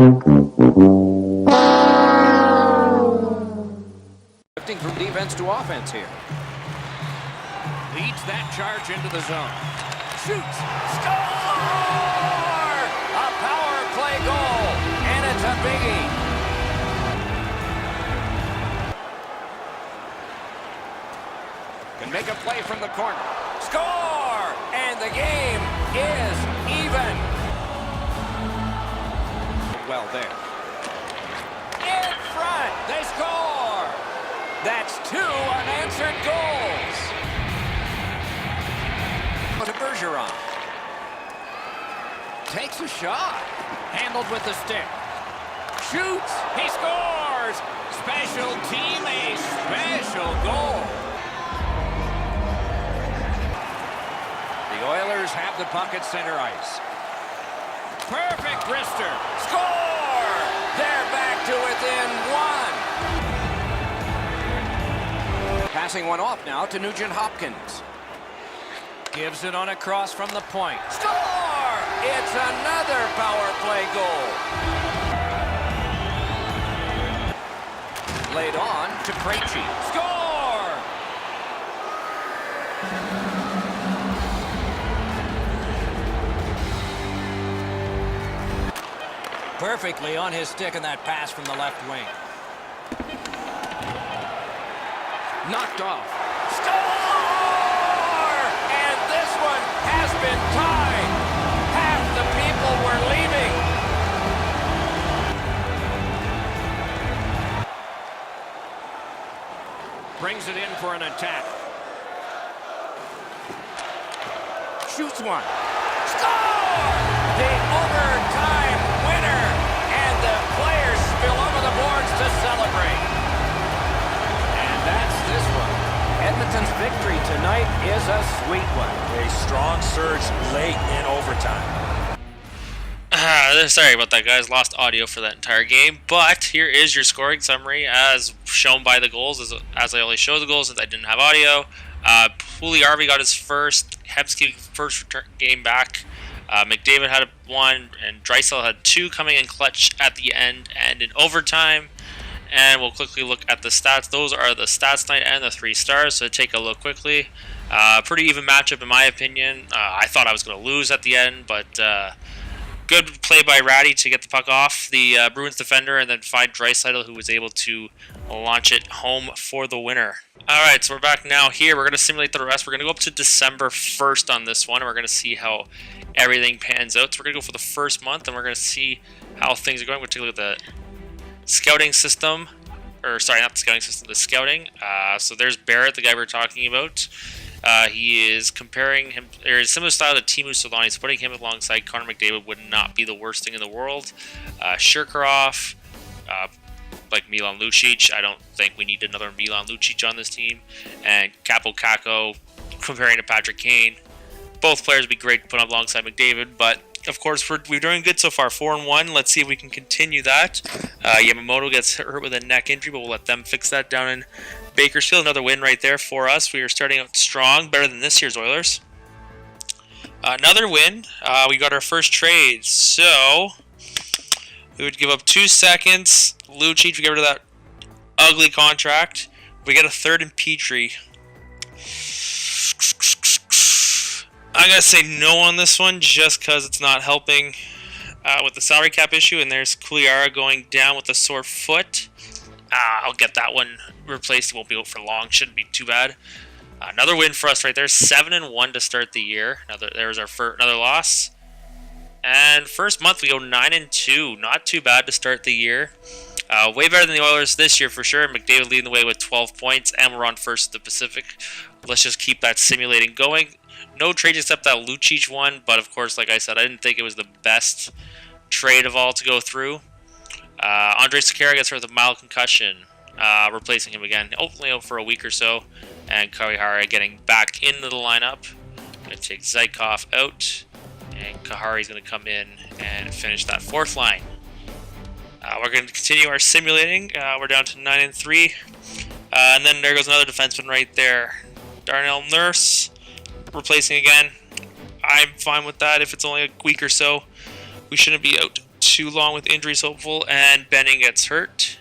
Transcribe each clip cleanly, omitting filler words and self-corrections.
Shifting from defense to offense here. Leads that charge into the zone. Shoots. Score! A power play goal. And it's a biggie. Can make a play from the corner. Score! And the game is even. Well there. In front. They score. That's 2 unanswered goals. To Bergeron. Takes a shot. Handled with the stick. Shoots. He scores. Special team, a special goal. The Oilers have the puck at center ice. Perfect wrister. Score! They're back to within 1. Passing one off now to Nugent Hopkins. Gives it on a cross from the point. Score! It's another power play goal. Laid on to Krejci. Score! Perfectly on his stick in that pass from the left wing. Knocked off. Score! And this one has been tied. Half the people were leaving. Brings it in for an attack. Shoots one. Score! The overtime winner. And the players spill over the boards to celebrate. And that's this one. Edmonton's victory tonight is a sweet one. A strong surge late in overtime. Sorry about that, guys. Lost audio for that entire game. But here is your scoring summary as shown by the goals. As I only show the goals since I didn't have audio. Puljujärvi got his first. Hemsky first game back. McDavid had 1, and Draisaitl had 2 coming in clutch at the end and in overtime. And we'll quickly look at the stats. Those are the stats tonight and the 3 stars. So take a look quickly. Pretty even matchup in my opinion. I thought I was going to lose at the end, but good play by Ratty to get the puck off the Bruins defender and then find Draisaitl, who was able to launch it home for the winner. Alright, so we're back now here. We're going to simulate the rest. We're going to go up to December 1st on this one, and we're going to see how everything pans out. So we're going to go for the first month, and we're going to see how things are going. We're going to take a look at the scouting system, or sorry, not the scouting system, the scouting. So there's Barrett, the guy we were talking about. He is comparing him, or a similar style to Teemu Selanne. He's putting him alongside Connor McDavid would not be the worst thing in the world. Shirkarov, like Milan Lucic. I don't think we need another Milan Lucic on this team. And Capo Caco, comparing to Patrick Kane. Both players would be great to put up alongside McDavid, but of course we're doing good so far, 4-1. Let's see if we can continue that. Yamamoto gets hurt with a neck injury, but we'll let them fix that down in Bakersfield. Another win right there for us. We are starting out strong, better than this year's Oilers. Another win. We got our first trade, so we would give up 2 seconds. Lucic, we get rid of that ugly contract. We get a third in Petrie. I'm going to say no on this one just because it's not helping with the salary cap issue. And there's Puljujärvi going down with a sore foot. I'll get that one replaced. It won't be out for long. Shouldn't be too bad. Another win for us right there. 7-1 to start the year. There's our another loss. And first month we go 9-2. Not too bad to start the year. Way better than the Oilers this year for sure. McDavid leading the way with 12 points. And we're on first in the Pacific. Let's just keep that simulating going. No trades except that Lucic one, but of course, like I said, I didn't think it was the best trade of all to go through. Andre Sekera gets hurt with a mild concussion, replacing him again, hopefully out for a week or so. And Kahari getting back into the lineup. Going to take Zykov out, and Kahari's going to come in and finish that 4th line. We're going to continue our simulating. We're down to 9-3, and then there goes another defenseman right there, Darnell Nurse. Replacing again. I'm fine with that if it's only a week or so. We shouldn't be out too long with injuries, hopeful, and Benning gets hurt.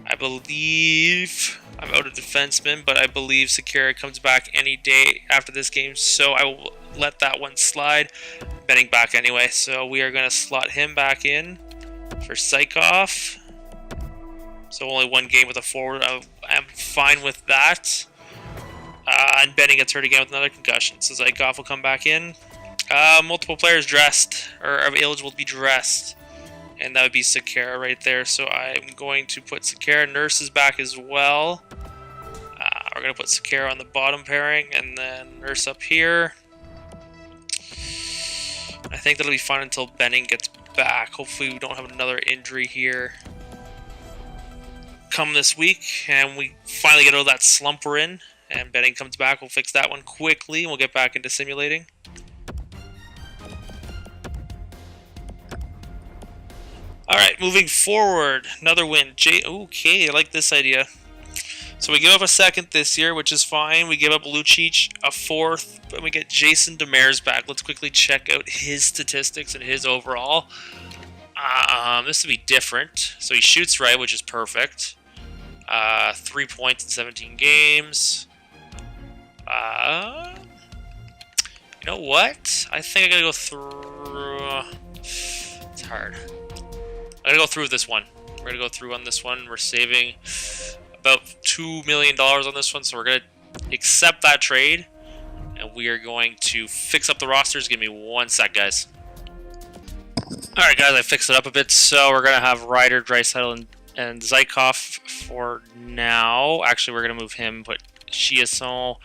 I believe I'm out of defenseman, but I believe Sekera comes back any day after this game, so I will let that one slide. Benning back anyway, so we are going to slot him back in for Sykov. So only one game with a forward. I'm fine with that. And Benning gets hurt again with another concussion, so Zykov will come back in. Multiple players dressed, or are eligible to be dressed. And that would be Sekera right there. So I'm going to put Sekera. Nurse is back as well. We're going to put Sekera on the bottom pairing, and then Nurse up here. I think that'll be fine until Benning gets back. Hopefully we don't have another injury here come this week, and we finally get out of that slump we're in. And Benning comes back. We'll fix that one quickly, and we'll get back into simulating. Alright, moving forward. Another win. Okay, I like this idea. So we give up a second this year, which is fine. We give up Lucic a fourth, but we get Jason Demers back. Let's quickly check out his statistics and his overall. This would be different. So he shoots right, which is perfect. 3 points in 17 games. You know what? I think I gotta go through. It's hard. I'm gonna go through this one. We're gonna go through on this one. We're saving about $2 million on this one, so we're gonna accept that trade, and we are going to fix up the rosters. Give me 1 sec, guys. All right, guys, I fixed it up a bit. So we're gonna have Ryder, Draisaitl, and Zykov for now. Actually, we're gonna move him, put Chiasson,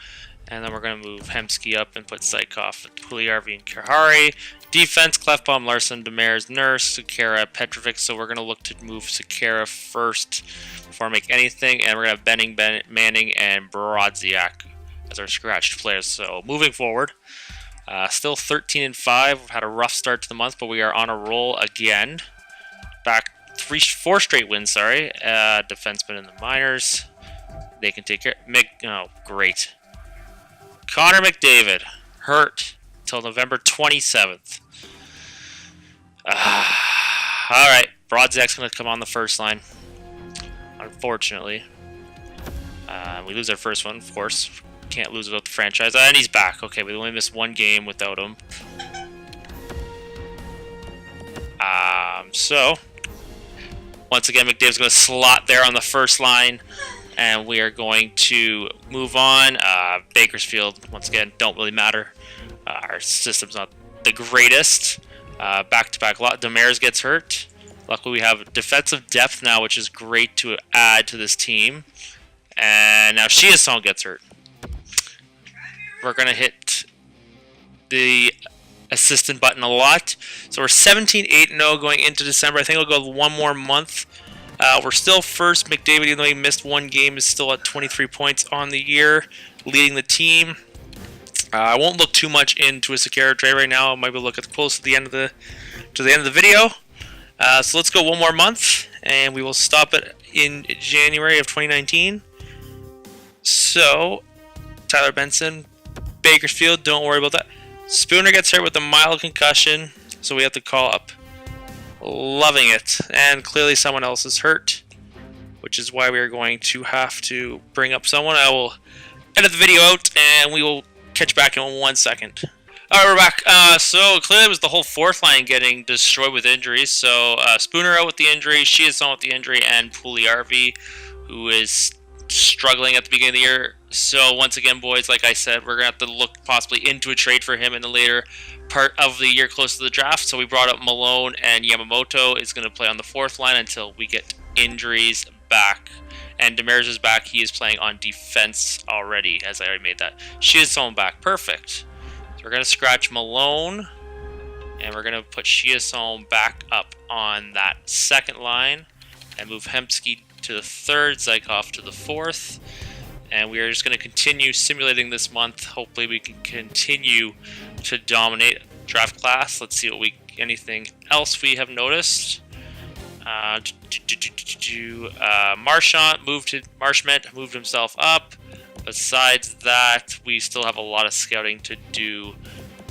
and then we're going to move Hemsky up and put Sykov, Puliarvi, and Karhari. Defense, Clefbaum, Larson, Demers, Nurse, Sekera, Petrovic. So we're going to look to move Sekera first before I make anything. And we're going to have Benning, Manning, and Brodziak as our scratched players. So moving forward, still 13-5. We've had a rough start to the month, but we are on a roll again. Back 4 straight wins, sorry. Defensemen in the minors. They can take care. Oh, great. Connor McDavid, hurt till November 27th. Alright, Brodziak's going to come on the first line. Unfortunately. We lose our first one, of course. Can't lose without the franchise. And he's back. Okay, we only missed 1 game without him. So, once again, McDavid's going to slot there on the first line. And we are going to move on. Bakersfield, once again, don't really matter. Our system's not the greatest. Back-to-back lot. Demers gets hurt. Luckily, we have defensive depth now, which is great to add to this team. And now Chiasson gets hurt. We're going to hit the assistant button a lot. So we're 17-8-0 going into December. I think we'll go 1 more month. We're still first. McDavid, even though he missed 1 game, is still at 23 points on the year, leading the team. I won't look too much into a Sekera trade right now. I might be looking close to the end of the video. So let's go 1 more month, and we will stop it in January of 2019. So Tyler Benson, Bakersfield, don't worry about that. Spooner gets hurt with a mild concussion, so we have to call up. Loving it. And clearly someone else is hurt, which is why we are going to have to bring up someone. I will edit the video out, and we will catch back in 1 second. Alright, we're back. So clearly it was the whole 4th line getting destroyed with injuries. So Spooner out with the injury, Chiasson with the injury, and Puliarvi, who is struggling at the beginning of the year. So once again, boys, like I said, we're going to have to look possibly into a trade for him in the later part of the year close to the draft. So we brought up Malone, and Yamamoto is going to play on the 4th line until we get injuries back. And Demers is back. He is playing on defense already, as I already made that. Chiasson back. Perfect. So we're going to scratch Malone, and we're going to put Chiasson back up on that 2nd line and move Hemsky to the 3rd, Zykov to the 4th. And we are just going to continue simulating this month. Hopefully we can continue to dominate draft class. Let's see what anything else we have noticed. Marchment moved himself up. Besides that, we still have a lot of scouting to do.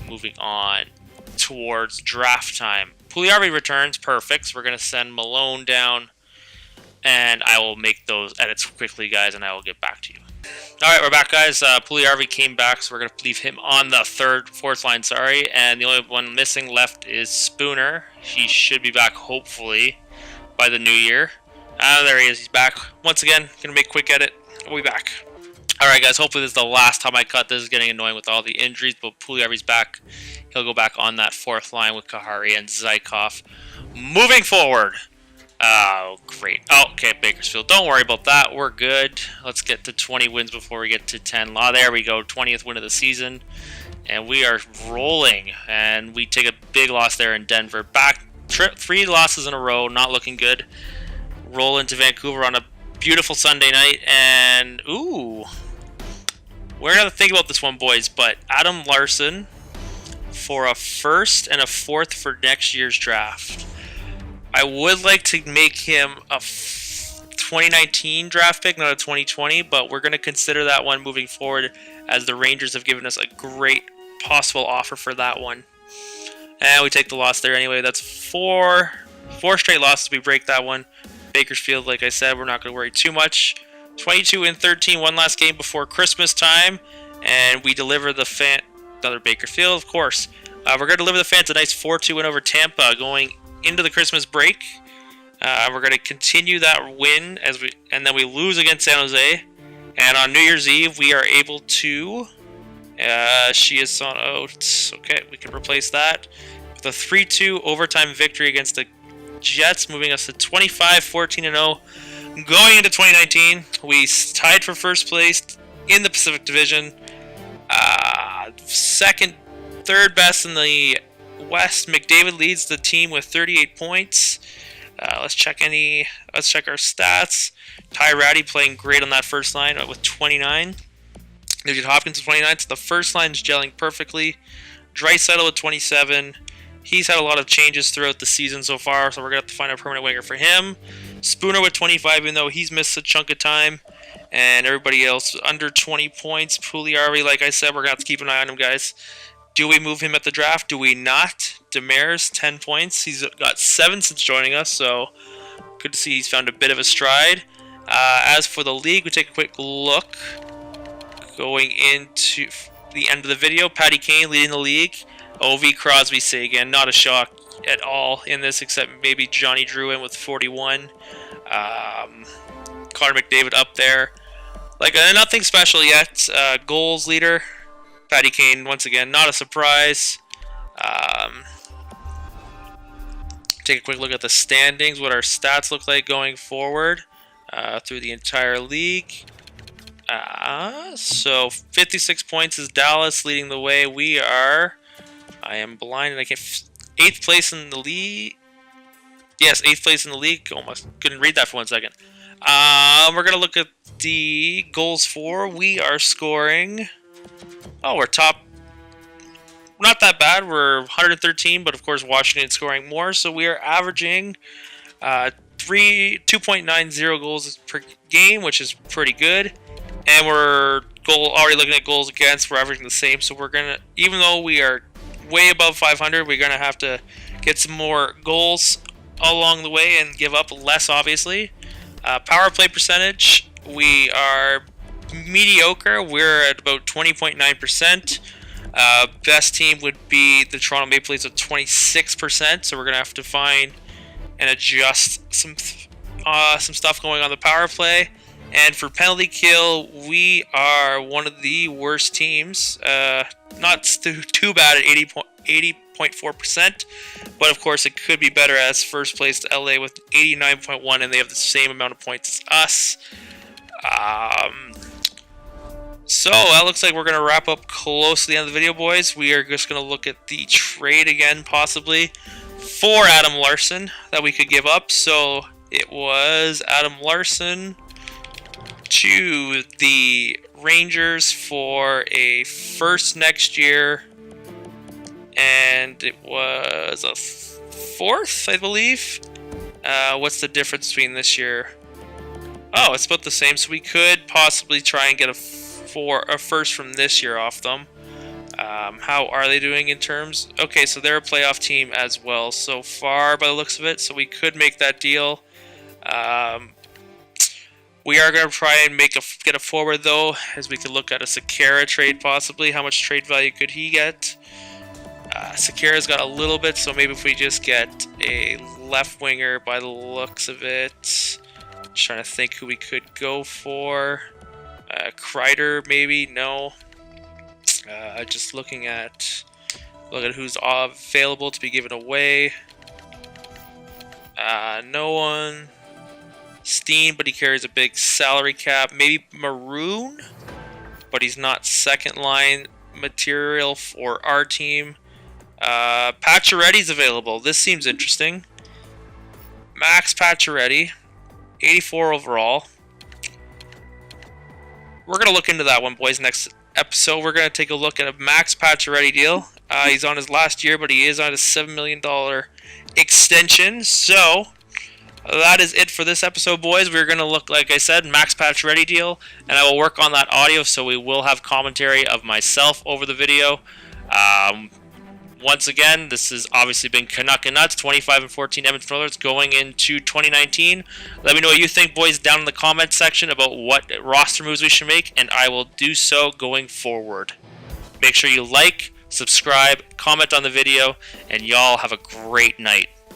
Moving on towards draft time. Pugliarvi returns, perfect. So we're going to send Malone down, and I will make those edits quickly, guys, and I will get back to you. All right, we're back, guys. Pugliarvi came back, so we're going to leave him on the fourth line, and the only one missing left is Spooner. He should be back, hopefully, by the new year. There he is. He's back. Once again, going to make a quick edit. We'll be back. All right, guys. Hopefully this is the last time I cut. This is getting annoying with all the injuries, but Pugliarvi's back. He'll go back on that fourth line with Kahari and Zykov. Moving forward. Oh, great. Oh, okay, Bakersfield. Don't worry about that. We're good. Let's get to 20 wins before we get to 10. There we go. 20th win of the season. And we are rolling. And we take a big loss there in Denver. Back 3 losses in a row. Not looking good. Roll into Vancouver on a beautiful Sunday night. And, ooh. We're going to think about this one, boys. But Adam Larson for a first and a fourth for next year's draft. I would like to make him a 2019 draft pick, not a 2020, but we're going to consider that one moving forward as the Rangers have given us a great possible offer for that one. And we take the loss there anyway. That's four straight losses. We break that one. Bakersfield, like I said, we're not going to worry too much. 22-13, one last game before Christmas time, and we deliver the another Bakersfield, of course. We're going to deliver the fans a nice 4-2 win over Tampa going into the Christmas break. We're going to continue that win and then we lose against San Jose. And on New Year's Eve, we are able to. She is on out. Okay, we can replace that with a 3-2 overtime victory against the Jets, moving us to 25-14-0. Going into 2019, we tied for first place in the Pacific Division. Third best in the West. McDavid leads the team with 38 points. Let's check our stats. Ty Ratty playing great on that first line with 29. Nugent Hopkins with 29. So the first line is gelling perfectly. Draisaitl with 27. He's had a lot of changes throughout the season so far, so we're going to have to find a permanent winger for him. Spooner with 25, even though he's missed a chunk of time. And everybody else under 20 points. Pugliarvi, like I said, we're going to have to keep an eye on him, guys. Do we move him at the draft? Do we not? Demers, 10 points. He's got 7 since joining us, so good to see he's found a bit of a stride. As for the league, we take a quick look. Going into the end of the video, Patty Kane leading the league. O.V. Crosby, Sagan, not a shock at all in this, except maybe Johnny Drouin with 41. Connor McDavid up there. Nothing special yet. Goals leader, Patty Kane, once again, not a surprise. Take a quick look at the standings, what our stats look like going forward through the entire league. So 56 points is Dallas leading the way. I am blind and I can't. 8th place in the league. Yes, 8th place in the league. Almost couldn't read that for 1 second. We're going to look at the goals for. We are scoring. Oh, we're top. Not that bad. We're 113, but of course Washington scoring more. So we are averaging 2.90 goals per game, which is pretty good. And we're already looking at goals against. We're averaging the same. So we're going to, even though we are way above 500, we're going to have to get some more goals along the way and give up less, obviously. Power play percentage, we are mediocre. We're at about 20.9%. Best team would be the Toronto Maple Leafs at 26%. So we're going to have to find and adjust some stuff going on the power play. And for penalty kill, we are one of the worst teams. Not too bad at 80.4%, but of course it could be better as first place to LA with 89.1, and they have the same amount of points as us. So that looks like we're going to wrap up close to the end of the video, boys. We are just going to look at the trade again, possibly, for Adam Larson that we could give up. So it was Adam Larson to the Rangers for a first next year, and it was a 4th, I believe. What's the difference between this year? Oh, it's about the same, so we could possibly try and get a first from this year off them. How are they doing in terms? Okay, so they're a playoff team as well so far by the looks of it, so we could make that deal. We are going to try and get a forward though, as we could look at a Sekera trade possibly. How much trade value could he get? Sekera's got a little bit, so maybe if we just get a left winger by the looks of it. Just trying to think who we could go for. Kreider maybe? No. Just looking at who's available to be given away. No one. Steen, but he carries a big salary cap. Maybe Maroon, but he's not second line material for our team. Pacioretty's available. This seems interesting. Max Pacioretty, 84 overall. We're going to look into that one, boys, next episode. We're going to take a look at a Max Pacioretty deal. He's on his last year, but he is on a $7 million extension. So that is it for this episode, boys. We're going to look, like I said, Max Pacioretty deal, and I will work on that audio, so we will have commentary of myself over the video. Once again, this has obviously been Canuck and Nuts, 25-14 Edmonton Oilers going into 2019. Let me know what you think, boys, down in the comments section about what roster moves we should make, and I will do so going forward. Make sure you like, subscribe, comment on the video, and y'all have a great night.